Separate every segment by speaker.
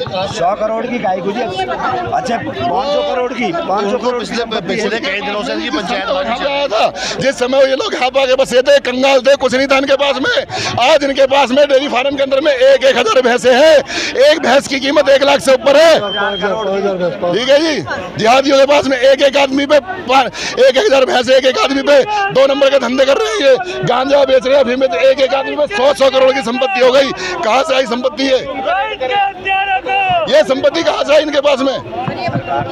Speaker 1: 100 करोड़ की गाय गुजी। अच्छा 500 करोड़ की, 500 करोड़
Speaker 2: पिछले कई दिनों से इनकी पंचायत
Speaker 3: आया था। जिस समय ये लोग यहाँ पे आके बसे थे, कंगाल थे, कुछ नहीं था इनके पास में। आज इनके पास में डेयरी फार्म के अंदर में 1,000 भैंसे हैं। एक भैंस की कीमत 1 लाख से ऊपर है। ठीक है जी। जिहादियों के पास में एक आदमी पे 1,000 भैंसे, एक आदमी पे 2 नंबर के धंधे कर रहे हैं। गांजा बेच रहे हैं, अभी में एक आदमी पे 100 करोड़ की संपत्ति हो गई। कहाँ से आई संपत्ति है? ये संपत्ति कहाँ से आई इनके पास में?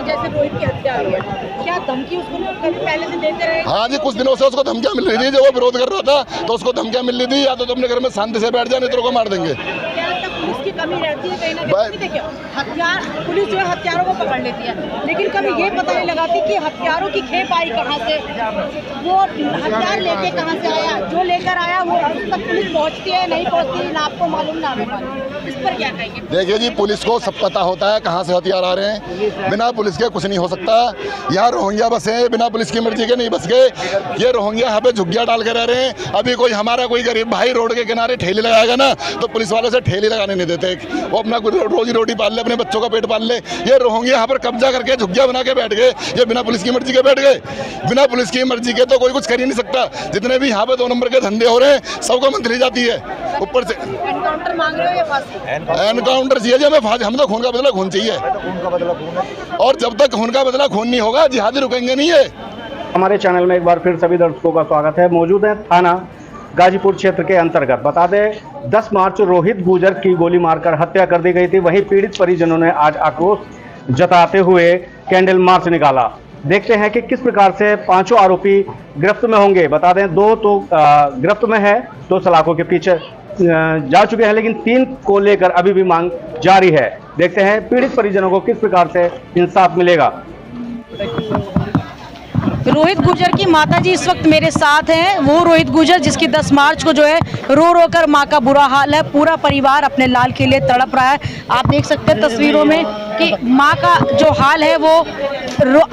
Speaker 4: जैसे रोहित की हत्या हुई है, क्या धमकी उसको पहले से देते रहे?
Speaker 3: हाँ जी, कुछ दिनों से उसको धमकियाँ मिल रही थी। जब वो विरोध कर रहा था तो उसको धमकियाँ मिल रही थी, या तो अपने घर में शांति से बैठ जाए, नहीं तो को मार देंगे।
Speaker 4: क्या तक पुलिस की कमी रहती है कहीं ना कहीं? देखिए, पुलिस जो है हथियारों को पकड़ लेती है, लेकिन कभी ये पता नहीं लगाती कि हथियारों की खेप आई कहाँ से, वो हथियार लेके कहाँ से आया, जो लेकर आया वो उस तक पुलिस पहुँचती है नहीं पहुँचती, ना आपको मालूम ना हमें मालूम। इस पर क्या कहेंगे?
Speaker 3: देखिए जी, पुलिस को सब पता होता है कहाँ से हथियार आ रहे हैं। बिना पुलिस के कुछ नहीं हो सकता। यहाँ रोहिंग्या बसे बिना पुलिस की मर्जी के नहीं बस गए। ये रोहिंग्या यहाँ पे झुग्गियाँ डाल के रह रहे हैं। अभी कोई हमारा कोई गरीब भाई रोड के किनारे ठेली लगाएगा ना, तो पुलिस वाले से ठेली लगाने नहीं देते। वो अपना रोजी रोटी पाल ले, अपने बच्चों का पेट पाल ले। ये रोहिंग्या यहाँ पर कब्जा करके झुग्गियाँ बना के बैठ गए। ये बिना पुलिस की मर्जी के बैठ गए। बिना पुलिस की मर्जी के तो कोई कुछ कर ही नहीं सकता। जितने भी यहाँ पे 2 नंबर के धंधे हो रहे हैं, सबको मंथली जाती है। ऊपर से
Speaker 4: एनकाउंटर मांग रहे हो या फांसी?
Speaker 3: एनकाउंटर चाहिए हमें तो खून का बदला खून चाहिए। और जब तक खून का बदला खून नहीं होगा, जिहादी रुकेंगे नहीं है।
Speaker 5: हमारे चैनल में एक बार फिर सभी दर्शकों का स्वागत है। मौजूद है थाना गाजीपुर क्षेत्र के अंतर्गत। बता दें 10 मार्च रोहित गुर्जर की गोली मारकर हत्या कर दी गई थी। वहीं पीड़ित परिजनों ने आज आक्रोश जताते हुए कैंडल मार्च निकाला। देखते हैं कि किस प्रकार से 5 आरोपी गिरफ्त में होंगे। बता दें 2 तो गिरफ्त में है, 2 सलाखों के पीछे जा चुके हैं, लेकिन 3 को लेकर अभी भी मांग जारी है। देखते हैं पीड़ित परिजनों को किस प्रकार से इंसाफ मिलेगा।
Speaker 4: रोहित गुर्जर की माताजी इस वक्त मेरे साथ हैं। वो रोहित गुर्जर जिसकी 10 मार्च को जो है रो रो कर माँ का बुरा हाल है। पूरा परिवार अपने लाल के लिए तड़प रहा है। आप देख सकते हैं तस्वीरों में कि माँ का जो हाल है, वो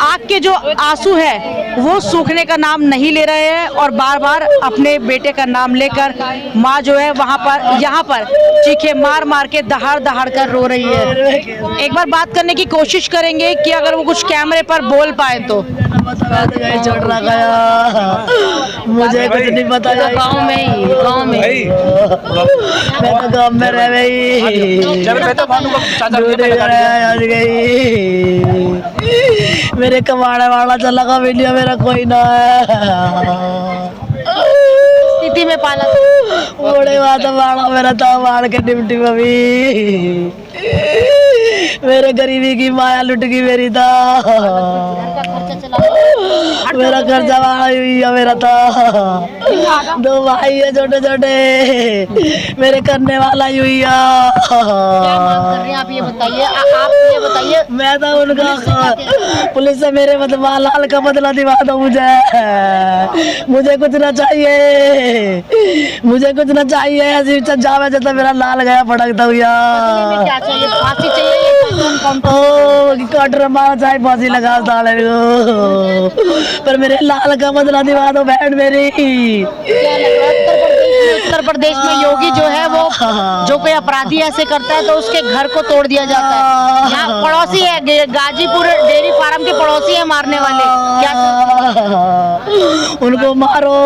Speaker 4: आँख के जो आंसू है वो सूखने का नाम नहीं ले रहे हैं, और बार बार अपने बेटे का नाम लेकर माँ जो है वहाँ पर यहाँ पर चीखे मार मार के दहाड़ दहाड़ कर रो रही है। एक बार बात करने की कोशिश करेंगे कि अगर वो कुछ कैमरे पर बोल पाए तो।
Speaker 6: छोड़ रहा गया, मुझे कुछ नहीं पता। गाँव में मैं तो गाँव में रह गई। मेरे कमाने वाला चला का वीडियो मेरा कोई ना है।
Speaker 4: स्थिति में पाला
Speaker 6: बड़े बात वाला मेरा था मार के डिप्टी में भी। मेरे गरीबी की माया लुट गई मेरी था। मेरा खर्चा हुई है मेरा था। 2 भाई है छोटे छोटे, मेरे करने वाला ही हुई है।
Speaker 4: आप ये बताइए
Speaker 6: मैं तो उनका पुलिस से मेरे लाल का बदला दिवा दो मुझे कुछ ना चाहिए, मुझे कुछ ना चाहिए। ऐसी जावे जैसे मेरा लाल गया फटकता हुआ।
Speaker 4: क्या चाहिए? फांसी चाहिए?
Speaker 6: कटर मारा चाहे फांसी लगा डाले पर मेरे लाल का बदला दिवा दो बहन मेरी।
Speaker 4: उत्तर प्रदेश में योगी जो है वो जो कोई अपराधी ऐसे करता है तो उसके घर को तोड़ दिया जाता है। यहाँ पड़ोसी है, गाजीपुर डेयरी फार्म के पड़ोसी है मारने वाले। क्या
Speaker 6: उनको मारो,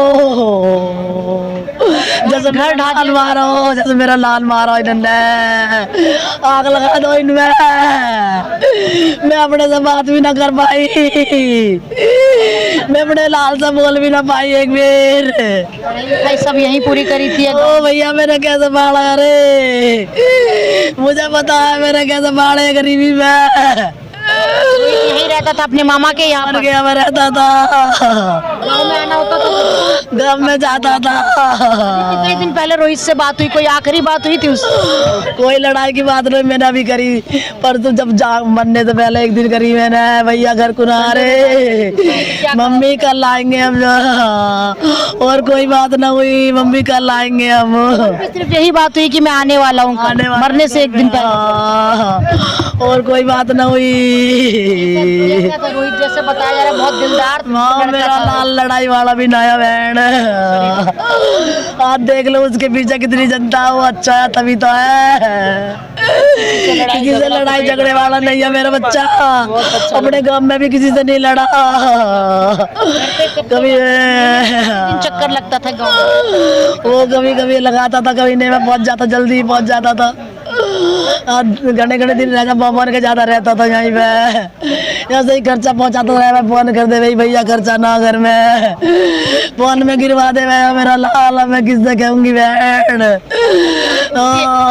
Speaker 6: जैसे घर ढाल मारो, जैसे मेरा लाल मारो इन्होंने, आग लगा दो इनमें। मैं अपने से बात भी ना कर पाई, मैं अपने लाल से बोल भी ना पाई एक बार।
Speaker 4: भाई सब यही पूरी करी थी।
Speaker 6: ओ भैया मैंने कैसे पाला, अरे मुझे पता है मैंने कैसे पाले गरीबी में।
Speaker 4: यही रहता था अपने मामा के यहाँ पर।
Speaker 6: मैं रहता था,
Speaker 4: गाँव में आना होता था,
Speaker 6: गाँव में जाता था।
Speaker 4: कितने दिन पहले रोहित से बात हुई? कोई आखिरी बात हुई थी उससे?
Speaker 6: कोई लड़ाई की बात नहीं मैंने अभी करी, पर तो जब मरने से पहले एक दिन करी मैंने। भैया घर को ना रहे, मम्मी कल आएंगे हम, और कोई बात ना हुई, मम्मी कल आएंगे हम।
Speaker 4: सिर्फ यही बात हुई कि मैं आने वाला हूँ मरने से एक दिन पहले।
Speaker 6: और और कोई बात ना हुई।
Speaker 4: कैसा था रोहित, जैसे बताया जा रहा है बहुत दिलदार
Speaker 6: हाँ,
Speaker 4: लड़का
Speaker 6: मेरा
Speaker 4: था।
Speaker 6: लाल लड़ाई वाला भी नया बहन। आप देख लो उसके पीछे कितनी जनता है, वो अच्छा है तभी तो है। किसी से लड़ाई झगड़े वाला नहीं है मेरा बच्चा। अपने गांव में भी किसी से नहीं लड़ा कभी।
Speaker 4: चक्कर लगता था गाँव में।
Speaker 6: वो कभी कभी लगाता था, कभी नहीं। मैं पहुंच जाता, जल्दी पहुंच जाता था। घने घने दिन रहता, फोन के ज्यादा रहता था यहीं पे। ऐसे ही खर्चा पहुंचाता रहा। मैं फोन कर दे भाई, भैया खर्चा ना घर में, फोन में गिरवा दे भैया मेरा लाल, मैं किससे कहूंगी बहन।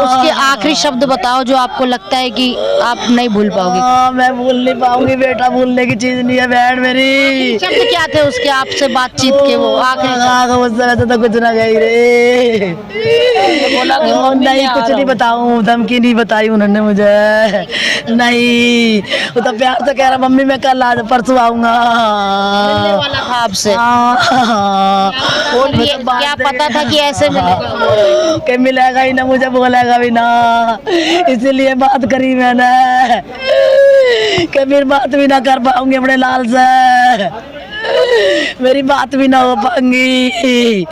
Speaker 4: उसके आखिरी शब्द बताओ जो आपको लगता है कि आप नहीं भूल पाओगे।
Speaker 6: मैं भूल नहीं पाऊंगी बेटा, भूलने की चीज नहीं है बहन मेरी।
Speaker 4: शब्द क्या थे उसके आपसे बातचीत के वो आखिरी शब्द?
Speaker 6: उस समय तो कुछ ना गई रे। नहीं कुछ नहीं बताऊं, धमकी नहीं बताई उन्होंने मुझे। नहीं, वो तो प्यार से कह रहा मम्मी मैं कल आज परसों आऊंगा।
Speaker 4: वाला था आपसे?
Speaker 6: बोलिए,
Speaker 4: क्या पता था कि ऐसे मिलेगा?
Speaker 6: कि मिलेगा ही ना, मुझे बोलेगा भी ना, इसीलिए बात करी मैंने कि फिर बात भी ना कर पाऊंगी अपने लाल से, मेरी बात भी ना हो पाएंगी,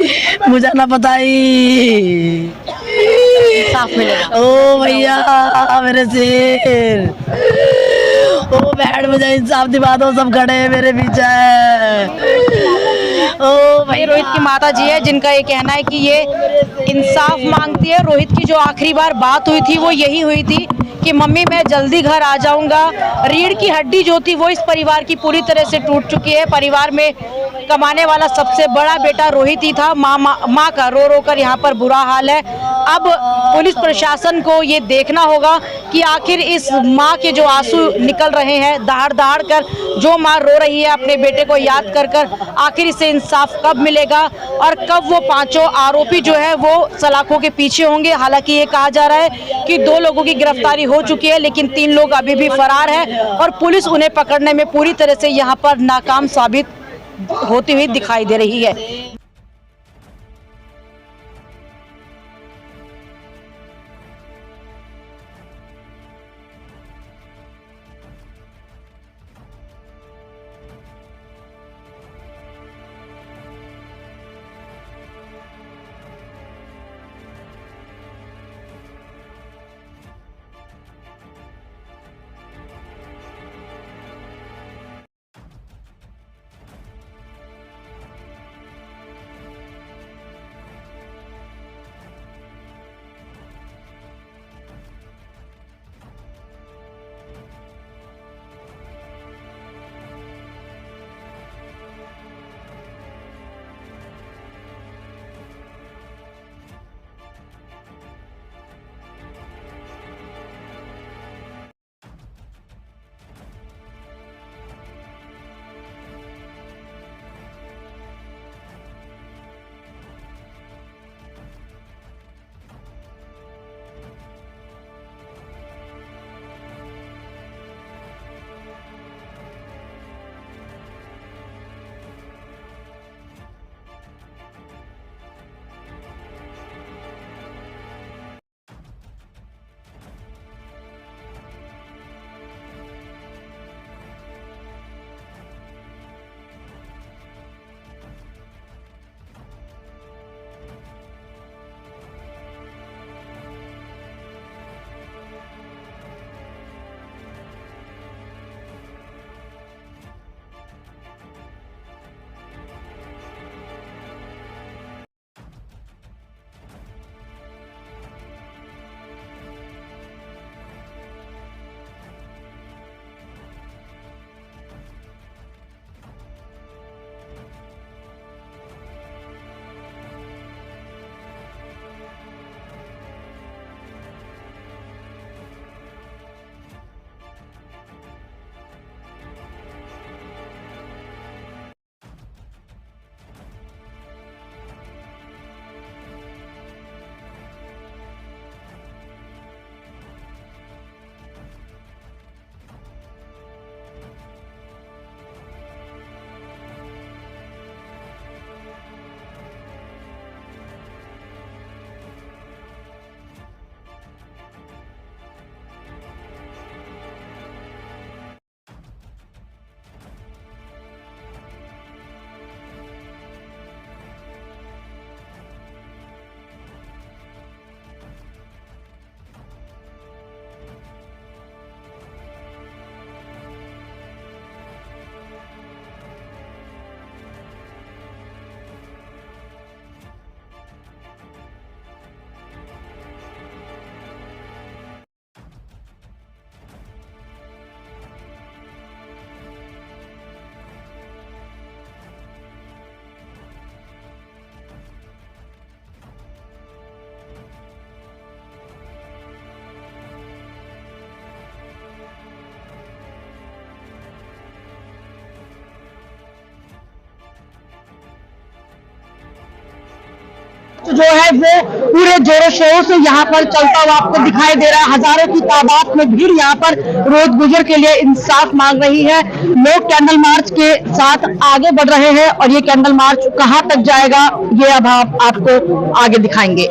Speaker 6: मुझे ना बताई।
Speaker 4: साफ मिलेगा।
Speaker 6: ओ भैया मेरे शेर, ओ बैठ मुझे इंसाफ दिवा दो, सब खड़े हैं मेरे पीछे। ओ भाई,
Speaker 4: रोहित की माता जी है जिनका ये कहना है कि ये इंसाफ मांगती है। रोहित की जो आखिरी बार बात हुई थी वो यही हुई थी कि मम्मी मैं जल्दी घर आ जाऊंगा। रीढ़ की हड्डी जो थी वो इस परिवार की पूरी तरह से टूट चुकी है। परिवार में कमाने वाला सबसे बड़ा बेटा रोहित ही था। माँ का रो रो कर यहाँ पर बुरा हाल है। अब पुलिस प्रशासन को ये देखना होगा कि आखिर इस माँ के जो आंसू निकल रहे हैं दहाड़ दहाड़ कर, जो माँ रो रही है अपने बेटे को याद कर कर, आखिर इसे इंसाफ कब मिलेगा और कब वो पांचों आरोपी जो है वो सलाखों के पीछे होंगे। हालांकि ये कहा जा रहा है कि 2 लोगों की गिरफ्तारी हो चुकी है, लेकिन 3 लोग अभी भी फरार है और पुलिस उन्हें पकड़ने में पूरी तरह से यहाँ पर नाकाम साबित होती हुई दिखाई दे रही है।
Speaker 7: जो है वो पूरे जोरों शोरों से यहाँ पर चलता हुआ आपको दिखाई दे रहा है। हजारों की तादाद में भीड़ यहाँ पर रोहित गुर्जर के लिए इंसाफ मांग रही है। लोग कैंडल मार्च के साथ आगे बढ़ रहे हैं और ये कैंडल मार्च कहाँ तक जाएगा ये अब आपको आगे दिखाएंगे।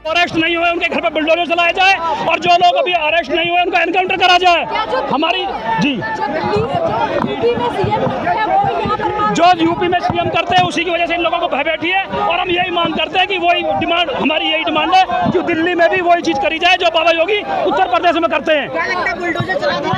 Speaker 8: अरेस्ट नहीं हुए उनके घर पर बुलडोजर चलाया जाए और जो लोग अभी अरेस्ट नहीं हुए उनका एनकाउंटर करा जाए। हमारी जी जो यूपी में सीएम करते हैं उसी की वजह से इन लोगों को भय बैठी है और हम यही मांग करते हैं कि वही डिमांड, हमारी यही डिमांड है कि दिल्ली में भी वही चीज करी जाए जो बाबा योगी उत्तर प्रदेश में करते हैं।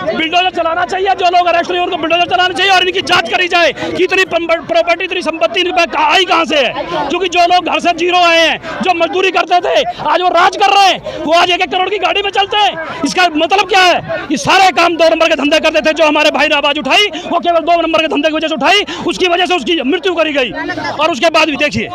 Speaker 8: बुलडोजर चलाना चाहिए, जो लोग अरेस्ट नहीं उनको बुलडोजर चलाना चाहिए और इनकी जांच करी जाए कि इतनी प्रॉपर्टी, इतनी संपत्ति आई कहाँ से है। क्योंकि जो लोग घर से जीरो आए हैं, जो मजदूरी करते थे, आज वो राज कर रहे हैं, वो आज 1-1 करोड़ की गाड़ी में चलते हैं। इसका मतलब क्या है? ये सारे काम 2 नंबर के धंधे करते थे। जो हमारे भाई ने आवाज उठाई वो केवल 2 नंबर के धंधे की वजह से उठाई, उसकी वजह से उसकी मृत्यु करी गई। और उसके बाद भी देखिए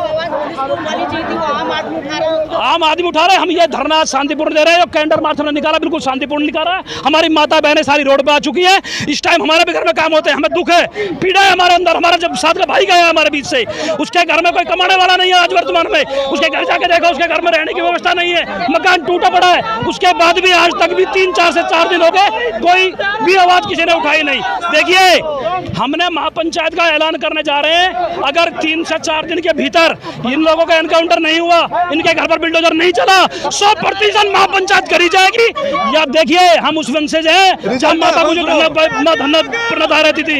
Speaker 8: आम आदमी उठा रहे। हम ये धरना शांतिपूर्ण दे रहे हैं। कैंडल मार्च हमने निकाला, बिल्कुल शांतिपूर्ण निकाला। हमारी माता बहनें सारी रोड पे आ चुकी है। इस टाइम हमारे भी घर में काम होते हैं, हमें दुख है, पीड़ा है हमारे अंदर। हमारा जब साथ का भाई गया हमारे बीच से, उसके घर में कोई कमाने वाला नहीं है आज वर्तमान में। उसके घर जाके देखा, उसके घर में रहने की व्यवस्था नहीं है, मकान टूटा पड़ा है। उसके बाद भी आज तक भी 3-4 से 4 दिन हो गए, कोई भी आवाज किसी ने उठाई नहीं। देखिए हमने महापंचायत का ऐलान करने जा रहे हैं, अगर 3 से 4 दिन के भीतर इन लोगों का एनकाउंटर नहीं हुआ, इनके घर पर बुलडोजर नहीं चला, 100% महापंचायत करी जाएगी। या देखिए हम उस वंशज हैं जब माता मुझे प्रणता रहती थी,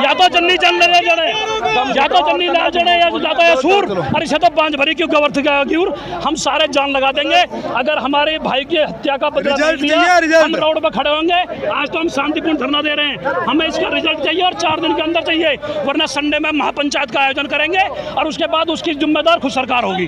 Speaker 8: या तो जन्नी जन जड़े, या तो जन्नी लाल जड़े, या जाता है सूर, और इसे तो 5 भरी क्यों गवर्थ का क्यों। हम सारे जान लगा देंगे अगर हमारे भाई की हत्या का बदला नहीं लिया, हम रोड पर खड़े होंगे। आज तो हम शांतिपूर्ण धरना दे रहे हैं, हमें इसका रिजल्ट चाहिए और 4 दिन के अंदर चाहिए, वरना संडे में महापंचायत का आयोजन करेंगे और उसके बाद उसकी जिम्मेदार खुद सरकार होगी।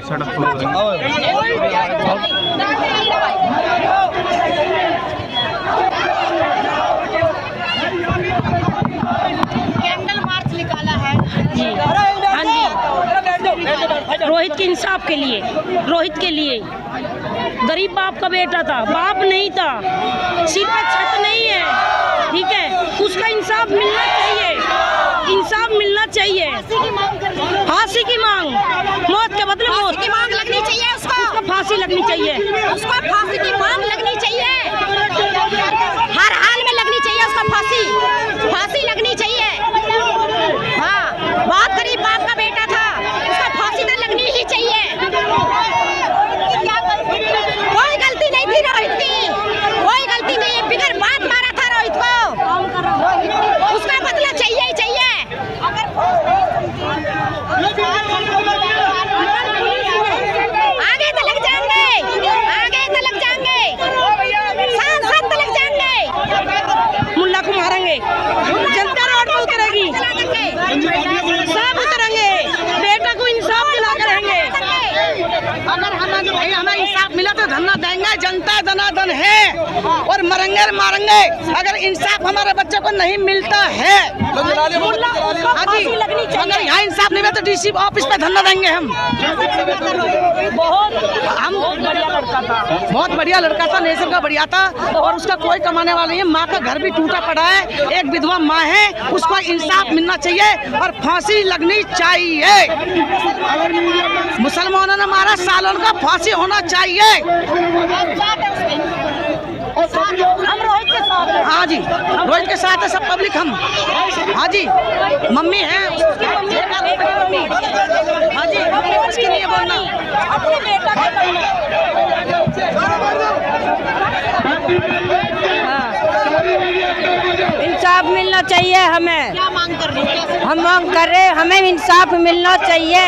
Speaker 9: कैंडल मार्च निकाला है जी, हाँ जी, रोहित के इंसाफ के लिए, रोहित के लिए। गरीब बाप का बेटा था, बाप नहीं था, सिर पे उसका इंसाफ मिलना चाहिए, इंसाफ मिलना चाहिए। फांसी की मांग, मौत के बदले मौत की मांग लगनी चाहिए, उसको फांसी लगनी चाहिए, उसको फांसी की मांग लगनी चाहिए, हर हाल में लगनी चाहिए उसको फांसी लगनी चाहिए। हाँ, बहुत गरीब बाप का बेटा था, उसको फांसी तो लगनी ही चाहिए। कोई गलती नहीं थी रोहित की, कोई गलती नहीं, बिगर बात मारा था रोहित को, उसका बदला चाहिए ही चाहिए। आगे तलक जाएंगे, आगे तलक जाएंगे, सांसद तलक जाएंगे, मुल्ला को मारेंगे, जनता रोड पर उतरेगी, सब उतरेंगे, बेटा को इंसाफ दिला कर रहेंगे।
Speaker 6: अगर हमें इंसाफ मिला तो धरना देंगे, जनता जनार्दन है और मरेंगे मारेंगे। अगर इंसाफ हमारे बच्चे को नहीं मिलता है, अगर यहाँ इंसाफ नहीं मिला तो डीसी ऑफिस पे धरना देंगे हम। बहुत बढ़िया लड़का था, नेचर का बढ़िया था और उसका कोई कमाने वाला नहीं है। माँ का घर भी टूटा पड़ा है, एक विधवा माँ है, उसको इंसाफ मिलना चाहिए और फांसी लगनी चाहिए। मुसलमानों ने मारा, सालों का फांसी होना चाहिए।
Speaker 9: हम रोहित के साथ हैं।
Speaker 6: हाँ जी, रोहित के साथ है सब पब्लिक हम। हाँ जी, मम्मी है, हाँ जी, उसके लिए बोलना
Speaker 9: अपने बेटा के इंसाफ मिलना चाहिए हमें।
Speaker 7: क्या मांग कर रही है?
Speaker 9: हम मांग कर रहे हैं, हमें इंसाफ मिलना चाहिए।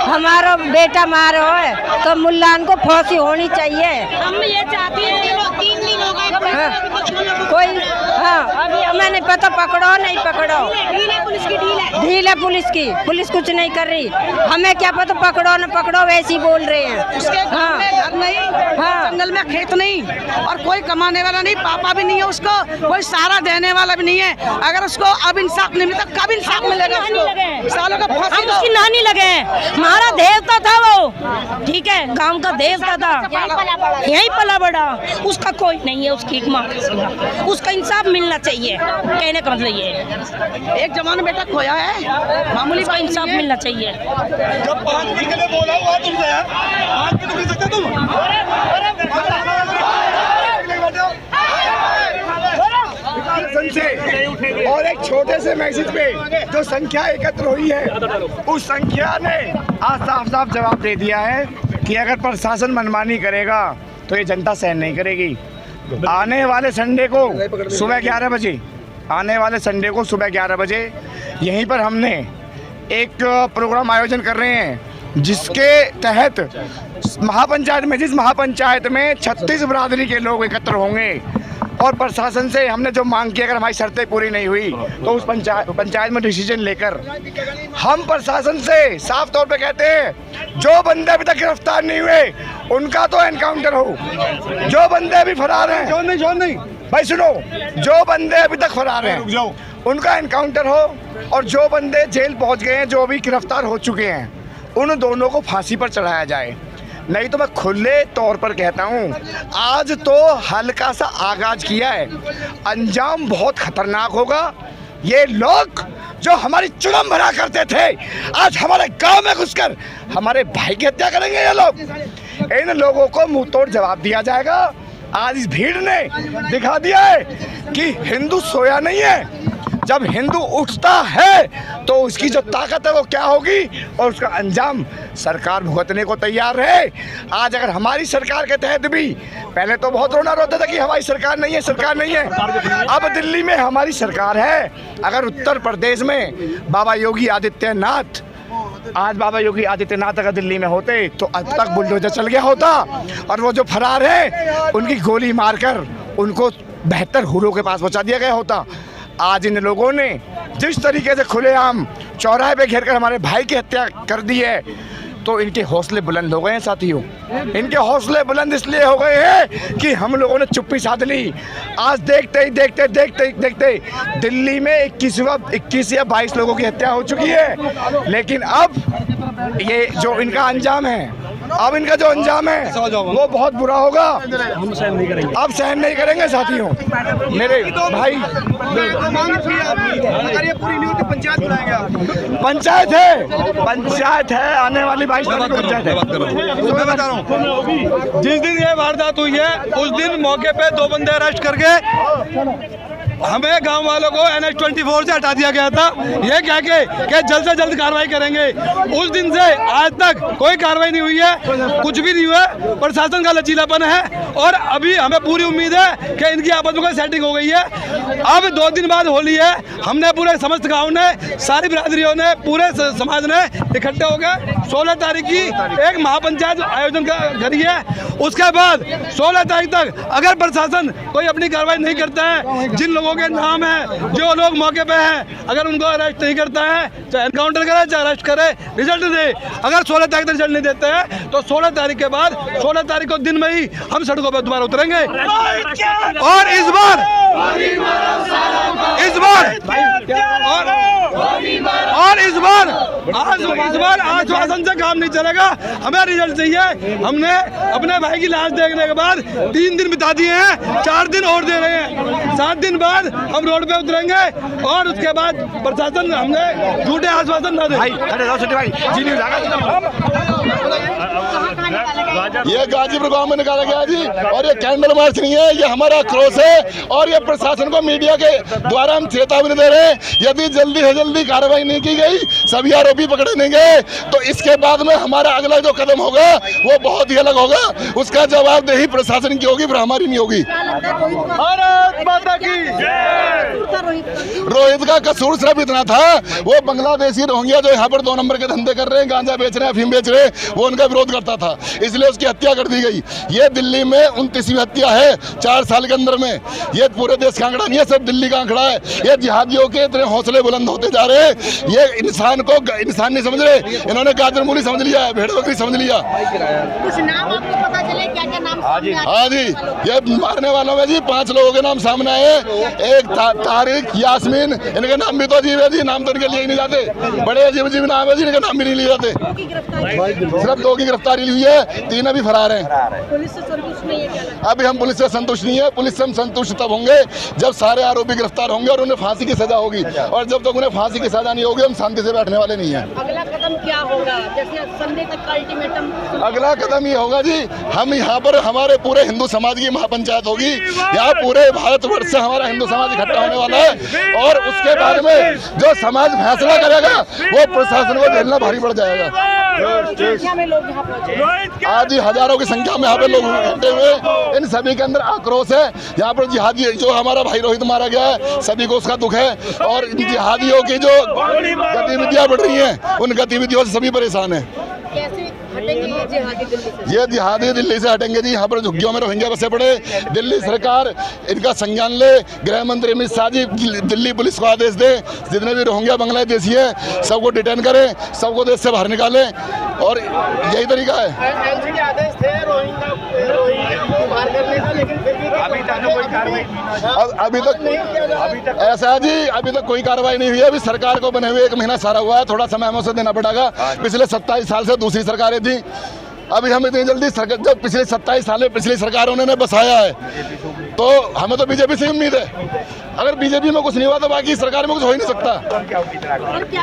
Speaker 9: हमारा बेटा मारो है तो मुल्लान को फांसी होनी चाहिए।
Speaker 7: हम ये चाहते हैं, 3 दिन हो गए
Speaker 9: कोई हाँ, अभी हमें नहीं पता पकड़ो नहीं पकड़ो,
Speaker 7: पुलिस की ढील है,
Speaker 9: ढील है पुलिस की, पुलिस कुछ नहीं कर रही, हमें क्या पता पकड़ो न पकड़ो, वैसे ही बोल रहे हैं।
Speaker 6: उसके घर में घर नहीं,
Speaker 9: हाँ।
Speaker 6: जंगल में खेत नहीं और कोई कमाने वाला नहीं, पापा भी नहीं है उसको, कोई सहारा देने वाला भी नहीं है। अगर उसको अब इंसाफ नहीं मिलता, कब इंसाफ मिलेगा उसको? सालों का फांसी
Speaker 9: हम उसकी नानी लगे हैं, हमारा देवता था वो, ठीक है, गांव का देवता था, यही पला बड़ा, उसका कोई नहीं है, उसकी माँ, उसका इंसाफ मिलना चाहिए। कहने का मतलब ये है,
Speaker 6: एक जवान बेटा खोया है, मामूली
Speaker 9: उसका इंसाफ मिलना चाहिए।
Speaker 1: जब 5 मिनट के लिए बोला हुआ तुमसे यार, 5 मिनट रुक सकते तुम? से और एक छोटे से मैसेज पे जो संख्या एकत्र हुई है, उस संख्या ने आज साफ साफ जवाब दे दिया है कि अगर प्रशासन मनमानी करेगा तो ये जनता सहन नहीं करेगी। आने वाले संडे को सुबह 11 बजे, आने वाले संडे को सुबह 11 बजे यहीं पर हमने एक प्रोग्राम आयोजन कर रहे हैं, जिसके तहत महापंचायत में, जिस महापंचायत में 36 बरादरी के लोग एकत्र होंगे और प्रशासन से हमने जो मांग की, अगर हमारी शर्तें पूरी नहीं हुई तो उस पंचायत में डिसीजन लेकर हम प्रशासन से साफ तौर पे कहते हैं, जो बंदे अभी तक गिरफ्तार नहीं हुए उनका तो एनकाउंटर हो, जो बंदे अभी फरार हैं, जो नहीं भाई सुनो, जो बंदे अभी तक फरार हैं उनका एनकाउंटर हो, और जो बंदे जेल पहुंच गए हैं, जो अभी गिरफ्तार हो चुके हैं, उन दोनों को फांसी पर चढ़ाया जाए। नहीं तो मैं खुले तौर पर कहता हूँ, आज तो हल्का सा आगाज किया है, अंजाम बहुत खतरनाक होगा। ये लोग जो हमारी चुड़म भरा करते थे, आज हमारे गांव में घुसकर हमारे भाई की हत्या करेंगे ये लोग। इन लोगों को मुंह तोड़ जवाब दिया जाएगा। आज इस भीड़ ने दिखा दिया है कि हिंदू सोया नहीं है। जब हिंदू उठता है तो उसकी जो ताकत है वो क्या होगी, और उसका अंजाम सरकार भुगतने को तैयार है। आज अगर हमारी सरकार के तहत भी, पहले तो बहुत रोना रोता था कि हमारी सरकार नहीं है, सरकार नहीं है, अब दिल्ली में हमारी सरकार है। अगर उत्तर प्रदेश में बाबा योगी आदित्यनाथ, आज बाबा योगी आदित्यनाथ अगर दिल्ली में होते तो अब तक बुलडोजर चल गया होता, और वो जो फरार है उनकी गोली मारकर उनको बेहतर हुरों के पास पहुंचा दिया गया होता। आज इन लोगों ने जिस तरीके से खुलेआम चौराहे पे घेर कर हमारे भाई की हत्या कर दी है, तो इनके हौसले बुलंद हो गए हैं साथियों। इनके हौसले बुलंद इसलिए हो गए हैं कि हम लोगों ने चुप्पी साध ली। आज देखते ही देखते दिल्ली में 21 या 22 लोगों की हत्या हो चुकी है, लेकिन अब ये जो इनका अंजाम है अब इनका जो अंजाम है वो बहुत बुरा होगा।
Speaker 8: हम सहन नहीं करेंगे।
Speaker 1: अब सहन नहीं करेंगे साथियों मेरे भाई।
Speaker 2: अगर ये पूरी नहीं होती पंचायत बुलाएंगे।
Speaker 1: पंचायत है आने वाली 22 तारीख को पंचायत है।
Speaker 2: मैं बता रहा हूँ,
Speaker 10: जिस दिन ये वारदात हुई है उस दिन मौके पे 2 बंदे अरेस्ट करके हमें गांव वालों को NH-24 से हटा दिया गया था, ये कह के कि जल्द से जल्द कार्रवाई करेंगे। उस दिन से आज तक कोई कार्रवाई नहीं हुई है, कुछ भी नहीं हुआ। प्रशासन का लचीलापन है और अभी हमें पूरी उम्मीद है कि इनकी आपस में कोई सेटिंग हो गई है। अब 2 दिन बाद होली है, हमने पूरे समस्त गाँव ने, सारी बिरादरियों ने, पूरे समाज ने इकट्ठे हो गए 16 तारीख की एक महापंचायत आयोजन करी है। उसके बाद 16 तारीख तक अगर प्रशासन कोई अपनी कार्रवाई नहीं करता है, जिन लोगों के नाम है, जो लोग मौके पे हैं, अगर उनको अरेस्ट नहीं करता है, चाहे एनकाउंटर करे चाहे अरेस्ट करे, रिजल्ट दे। अगर 16 तारीख तक रिजल्ट नहीं देते हैं तो 16 तारीख के बाद 16 तारीख को दिन में ही हम सड़कों पर दोबारा उतरेंगे। और इस बार आश्वासन से काम नहीं चलेगा, हमें रिजल्ट चाहिए। हमने अपने भाई की लाश देखने के बाद 3 दिन बिता दिए हैं, 4 दिन और दे रहे हैं। 7 दिन बाद हम रोड पे उतरेंगे और उसके बाद प्रशासन हमने झूठे आश्वासन न दे।
Speaker 3: ये गाजीपुर गांव में निकाला गया जी, और ये कैंडल मार्च नहीं है, ये हमारा आक्रोश है। और ये प्रशासन को मीडिया के द्वारा हम चेतावनी दे रहे हैं, यदि जल्दी से जल्दी कार्रवाई नहीं की गई, सभी आरोपी पकड़े नहीं गए, तो इसके बाद में हमारा अगला जो कदम होगा वो बहुत ही अलग होगा। उसका जवाबदेही प्रशासन की होगी, फिर हमारी नहीं होगी।
Speaker 10: भारत माता की
Speaker 3: रोहित का कसूर सिर्फ इतना था, वो बांग्लादेशी रोहिंग्या जो यहाँ पर 2 नंबर के धंधे कर रहे हैं, गांजा बेच रहे हैं, अफीम बेच रहे हैं, वो उनका विरोध करता था, इसलिए उसकी हत्या कर दी गई। ये दिल्ली में 29वीं हत्या है 4 साल के अंदर में। ये पूरे देश का आंकड़ा नहीं है, सब दिल्ली का आंकड़ा है। ये जिहादियों के इतने हौसले बुलंद होते जा रहे हैं, ये इंसान को इंसान नहीं समझ रहे, इन्होंने गाजर मूली समझ लिया है, भेड़ बकरी समझ लिया।
Speaker 9: कुछ नाम आपको पता चले क्या क्या नाम?
Speaker 3: हाँ जी, ये मारने वालों में जी 5 लोगों के नाम सामने आए। एक तारिक, यास्मीन, इनके नाम भी तो अजीब है जी, नाम तो इनके लिए ही नहीं जाते, बड़े अजीब अजीब नाम है जी, इनके नाम भी नहीं लिए जाते। सिर्फ 2 की गिरफ्तारी हुई है, 3 अभी फरार हैं।
Speaker 9: पुलिस से संतुष्ट नहीं है?
Speaker 3: अभी हम पुलिस से संतुष्ट नहीं है, पुलिस से हम संतुष्ट तब होंगे जब सारे आरोपी गिरफ्तार होंगे और उन्हें फांसी की सजा होगी। और जब तक उन्हें फांसी की सजा नहीं होगी, हम शांति से बैठने वाले नहीं हैं।
Speaker 9: अगला कदम क्या होगा? जैसे संडे तक का अल्टीमेटम।
Speaker 3: अगला कदम ये होगा जी, हम यहाँ पर हमारे पूरे हिंदू समाज की महापंचायत होगी, यहाँ पूरे भारतवर्ष से हमारा हिंदू समाज इकट्ठा होने वाला है। और उसके बाद में जो समाज फैसला करेगा वो प्रशासन को झेलना भारी पड़ जाएगा। आज ही हजारों की संख्या में यहाँ पे लोग इकट्ठे हुए, इन सभी के अंदर आक्रोश है। यहाँ पर जिहादी जो हमारा भाई रोहित मारा गया है, सभी को उसका दुख है। और इन जिहादियों की जो गतिविधियाँ बढ़ रही हैं, उन गतिविधियों से सभी परेशान हैं।
Speaker 9: कैसे हटेंगे ये जिहादी दिल्ली से?
Speaker 3: ये जिहादी दिल्ली से हटेंगे जी। यहाँ पर झुग्गियों में रोहिंग्या बसे पड़े, दिल्ली सरकार इनका संज्ञान ले। गृह मंत्री अमित शाह जी दिल्ली पुलिस को आदेश दे, जितने भी रोहिंग्या बांग्लादेशी हैं सबको डिटेन करें, सबको देश से बाहर निकालें। और यही तरीका है। अभी तक ऐसा है जी, अभी तक कोई कार्रवाई नहीं हुई है। अभी सरकार को बने हुए 1 महीना सारा हुआ है, थोड़ा समय हमें उसे देना पड़ेगा। पिछले 27 साल से दूसरी सरकारें थी, अभी हम इतनी जल्दी जब पिछले 27 साल में पिछली सरकारों ने बसाया है, तो हमें तो बीजेपी से उम्मीद है। अगर बीजेपी में कुछ नहीं हुआ तो बाकी सरकार में कुछ हो ही नहीं सकता।
Speaker 9: और क्या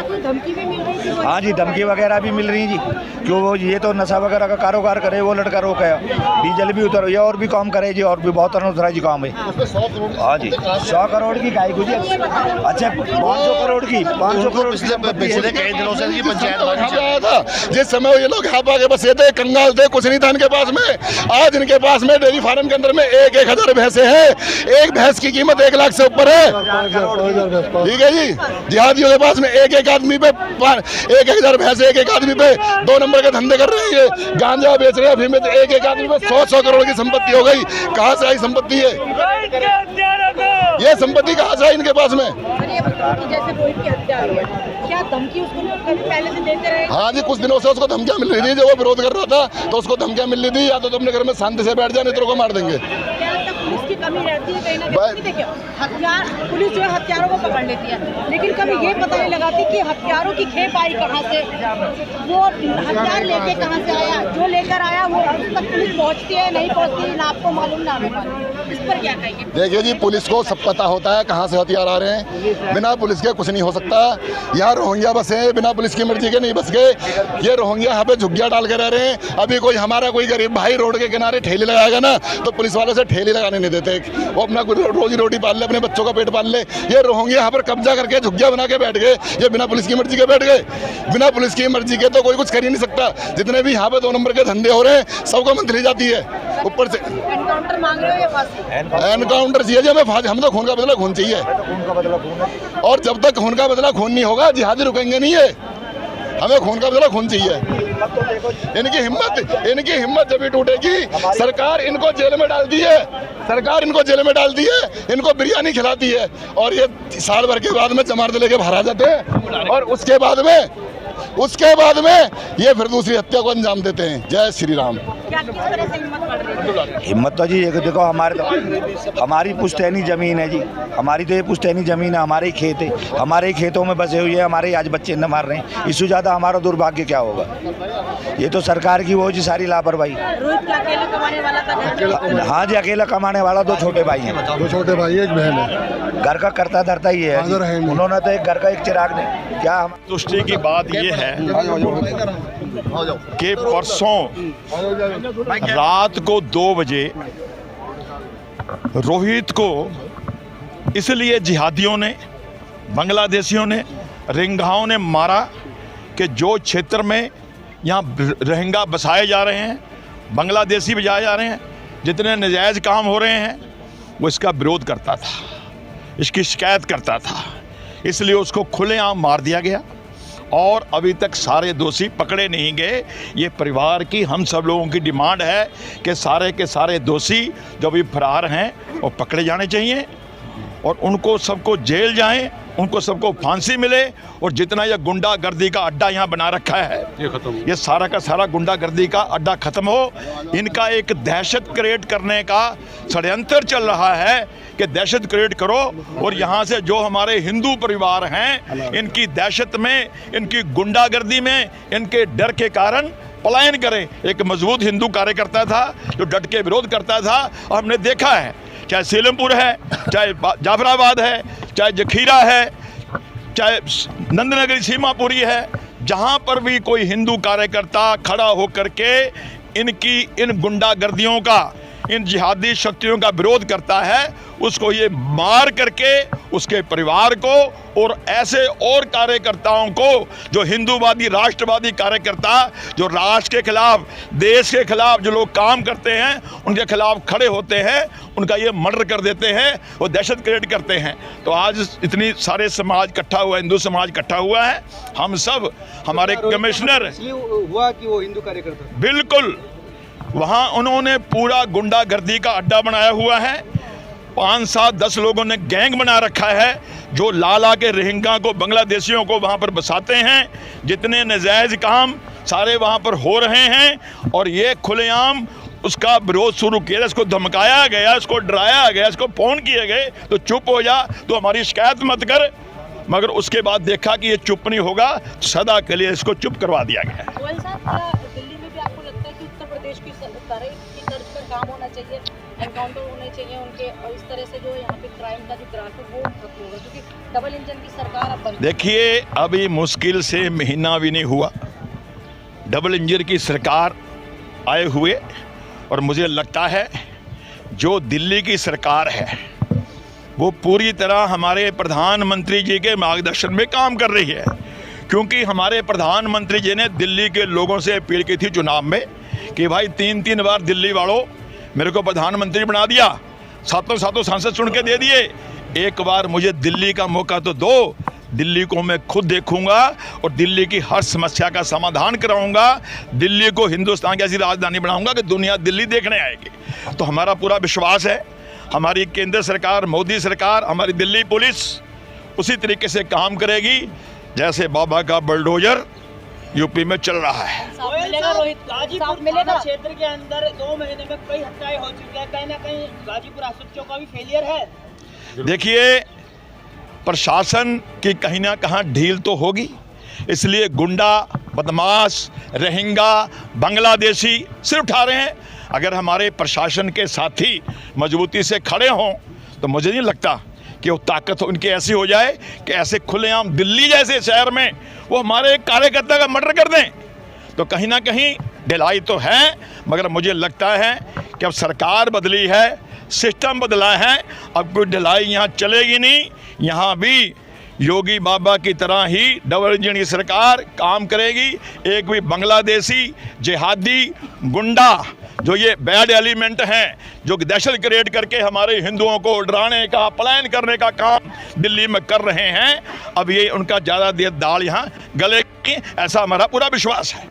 Speaker 9: कोई धमकी भी मिल रही थी?
Speaker 1: हाँ जी, धमकी वगैरह भी मिल रही जी, क्यों वो ये तो नशा वगैरह का कारोबार करे, वो लड़का रोका है, डीजल भी उतर और भी काम करे जी, और भी बहुत तरह जी काम है। हाँ जी, 100 करोड़ की गाय गुजी, अच्छा 500 करोड़ की, 500 करोड़
Speaker 2: पिछले कई दिनों से इनकी पंचायत
Speaker 3: आया था। जिस समय ये लोग यहाँ पे आगे बसे थे, कंगाल थे, कुछ नहीं था इनके पास में। आज इनके पास में डेयरी फार्म के अंदर में 1,000 भैंसे हैं, एक भैंस की कीमत 1 लाख से ऊपर है। ठीक है जी, जिहादियों के पास में एक आदमी पे 1,000 भैंसे, एक आदमी पे 2 नंबर के धंधे कर रहे हैं। ये गांजा बेच रहे हैं, अभी में एक आदमी पे 100 करोड़ की संपत्ति हो गई। कहाँ से आई संपत्ति है? ये संपत्ति कहाँ से आई इनके पास में?
Speaker 9: जैसे रोहित की हत्या हुई है, क्या धमकी उसको कभी पहले से देते रहे?
Speaker 3: हाँ जी, कुछ दिनों से उसको धमकियाँ मिल रही थी, जो वो विरोध कर रहा था तो उसको धमकियाँ मिल रही थी, या तो अपने घर में शांति से बैठ जाए, नहीं तो को मार देंगे।
Speaker 9: क्या तक
Speaker 4: पुलिस की कमी रहती है कहीं ना कहीं। देखिए हथियार, पुलिस जो है हथियारों को पकड़ लेती है, लेकिन कभी ये पता नहीं लगाती कि हथियारों की खेप आई कहाँ से, वो हथियार लेके कहाँ से आया, जो लेकर आया वो अब तक पुलिस पहुँचती है नहीं पहुँचती है, ना आपको मालूम ना हमें मालूम। इस पर क्या कहेंगे?
Speaker 3: देखिए जी, पुलिस को सब पता होता है कहाँ से हथियार आ रहे हैं। बिना पुलिस के कुछ नहीं हो सकता। यहाँ रोहिंग्या बसे बिना पुलिस की मर्जी के नहीं बस गए। ये रोहिंग्या यहाँ पे झुग्गियाँ डाल के रह रहे हैं। अभी कोई हमारा कोई गरीब भाई रोड के किनारे ठेली लगाएगा ना, तो पुलिस वाले से ठेली लगाने नहीं देते। वो अपना रोजी रोटी पाल ले, अपने बच्चों का पेट पाल ले। ये रोहिंग्या यहाँ पर कब्जा करके झुग्गियाँ बना के बैठ गए। ये बिना पुलिस की मर्जी के बैठ गए। बिना पुलिस की मर्जी के तो कोई कुछ कर ही नहीं सकता। जितने भी यहाँ पे 2 नंबर के धंधे हो रहे हैं, सबको मंथली जाती है ऊपर से।
Speaker 4: एनकाउंटर मांग रहे हो या फांसी?
Speaker 3: एनकाउंटर चाहिए जी हमें, हम तो खून का बदला खून चाहिए। और जब तक खून का बदला खून नहीं होगा, जिहादी रुकेंगे नहीं है। हमें खून का बदला खून चाहिए। इनकी हिम्मत जब भी टूटेगी। सरकार इनको जेल में डालती है, सरकार इनको जेल में डालती है, इनको बिरयानी खिलाती है, और ये साल भर के बाद में जमानत लेके बाहर आ जाते हैं, और उसके बाद में ये फिर दूसरी हत्या को अंजाम देते हैं। जय श्री राम।
Speaker 4: क्या किस तरह से हिम्मत बढ़ रही है?
Speaker 2: हिम्मत तो जी ये देखो, हमारी पुश्तैनी ज़मीन है जी, हमारी तो ये पुश्तैनी ज़मीन है, हमारे ही खेत है, हमारे ही खेतों में बसे हुए हैं, हमारे आज बच्चे न मार रहे हैं। इससे ज़्यादा हमारा दुर्भाग्य क्या होगा? ये तो सरकार की वो जी सारी लापरवाही।
Speaker 4: रोहित का अकेला कमाने वाला था?
Speaker 2: हाँ जी, अकेला कमाने वाला। 2 छोटे भाई हैं।
Speaker 3: 2 छोटे भाई, 1 बहन है।
Speaker 2: घर का करता धरता ही है। उन्होंने तो एक घर का एक चिराग नहीं। क्या हम
Speaker 11: तुष्टि की बात ये है कि परसों रात को 2 बजे रोहित को इसलिए जिहादियों ने, बांग्लादेशियों ने, रोहिंग्याओं ने मारा कि जो क्षेत्र में यहाँ रोहिंग्या बसाए जा रहे हैं, बांग्लादेशी बजाए जा रहे हैं, जितने नाजायज़ काम हो रहे हैं, वो इसका विरोध करता था, इसकी शिकायत करता था। इसलिए उसको खुलेआम मार दिया गया और अभी तक सारे दोषी पकड़े नहीं गए। ये परिवार की, हम सब लोगों की डिमांड है कि सारे के सारे दोषी जो भी फरार हैं वो पकड़े जाने चाहिए और उनको सबको जेल जाएं, उनको सबको फांसी मिले। और जितना यह गुंडागर्दी का अड्डा यहाँ बना रखा है, ये सारा का सारा गुंडागर्दी का अड्डा ख़त्म हो। इनका एक दहशत क्रिएट करने का षड्यंत्र चल रहा है कि दहशत क्रिएट करो और यहाँ से जो हमारे हिंदू परिवार हैं, इनकी दहशत में, इनकी गुंडागर्दी में, इनके डर के कारण पलायन करें। एक मजबूत हिंदू कार्यकर्ता था जो डट के विरोध करता था, और हमने देखा है, चाहे सीलमपुर है, चाहे जाफराबाद है, चाहे जखीरा है, चाहे नंदनगरी सीमापुरी है, जहाँ पर भी कोई हिंदू कार्यकर्ता खड़ा होकर के इन गुंडागर्दियों का, इन जिहादी शक्तियों का विरोध करता है, उसको ये मार करके उसके परिवार को और ऐसे और कार्यकर्ताओं को जो हिंदूवादी राष्ट्रवादी कार्यकर्ता जो राष्ट्र के खिलाफ, देश के खिलाफ जो लोग काम करते हैं, उनके खिलाफ खड़े होते हैं, उनका ये मर्डर कर देते हैं, वो दहशत क्रिएट करते हैं। तो आज इतनी सारे समाज इकट्ठा हुआ, हिंदू समाज इकट्ठा हुआ है। हम सब, हमारे कमिश्नर
Speaker 10: हुआ कि वो हिंदू कार्यकर्ता,
Speaker 11: बिल्कुल वहाँ उन्होंने पूरा गुंडागर्दी का अड्डा बनाया हुआ है। 5, 7, 10 लोगों ने गैंग बना रखा है जो ला के रोहिंग्या को, बांग्लादेशियों को वहाँ पर बसाते हैं। जितने नाजायज़ काम सारे वहाँ पर हो रहे हैं और ये खुलेआम उसका विरोध शुरू किया, इसको धमकाया गया, इसको डराया गया, इसको फ़ोन किए गए तो चुप हो जा, तो हमारी शिकायत मत कर। मगर उसके बाद देखा कि ये चुप नहीं होगा, सदा के लिए इसको चुप करवा दिया गया।
Speaker 4: की तर्ज पर काम होना चाहिए, एनकाउंटर होने चाहिए उनके, और इस तरह से जो यहाँ पे क्राइम का जो ग्राफ है वो खत्म होगा, क्योंकि डबल इंजन की सरकार अब बन।
Speaker 11: देखिए, अभी मुश्किल से महीना भी नहीं हुआ डबल इंजन की सरकार आए हुए, और मुझे लगता है जो दिल्ली की सरकार है वो पूरी तरह हमारे प्रधानमंत्री जी के मार्गदर्शन में काम कर रही है। क्योंकि हमारे प्रधानमंत्री जी ने दिल्ली के लोगों से अपील की थी चुनाव में कि भाई 3 बार दिल्ली वालों मेरे को प्रधानमंत्री बना दिया, 7 सांसद चुन के दे दिए, एक बार मुझे दिल्ली का मौका तो दो, दिल्ली को मैं खुद देखूंगा और दिल्ली की हर समस्या का समाधान कराऊंगा, दिल्ली को हिंदुस्तान की ऐसी राजधानी बनाऊंगा कि दुनिया दिल्ली देखने आएगी। तो हमारा पूरा विश्वास है, हमारी केंद्र सरकार, मोदी सरकार, हमारी दिल्ली पुलिस उसी तरीके से काम करेगी जैसे बाबा का बुलडोजर यूपी में चल रहा है।
Speaker 12: गाजीपुर क्षेत्र के अंदर 2 महीने में कई हत्याएं हो चुकी है, कहीं ना कहीं गाजीपुर एसएचओ का भी फेलियर है।
Speaker 11: देखिए, प्रशासन की कहीं ना कहाँ ढील तो होगी, इसलिए गुंडा, बदमाश, रोहिंग्या, बांग्लादेशी सिर उठा रहे हैं। अगर हमारे प्रशासन के साथी मजबूती से खड़े हों तो मुझे नहीं लगता कि वो ताकत उनकी ऐसी हो जाए कि ऐसे खुलेआम दिल्ली जैसे शहर में वो हमारे एक कार्यकर्ता का मर्डर कर दें। तो कहीं ना कहीं ढिलाई तो है, मगर मुझे लगता है कि अब सरकार बदली है, सिस्टम बदला है, अब कोई ढिलाई यहाँ चलेगी नहीं। यहाँ भी योगी बाबा की तरह ही डबल इंजन की सरकार काम करेगी। एक भी बांग्लादेशी, जिहादी, गुंडा, जो ये बैड एलिमेंट हैं, जो दहशत क्रिएट करके हमारे हिंदुओं को डराने का, पलायन करने का काम दिल्ली में कर रहे हैं, अब ये उनका ज़्यादा देर दाल यहाँ गलेगी, ऐसा हमारा पूरा विश्वास है।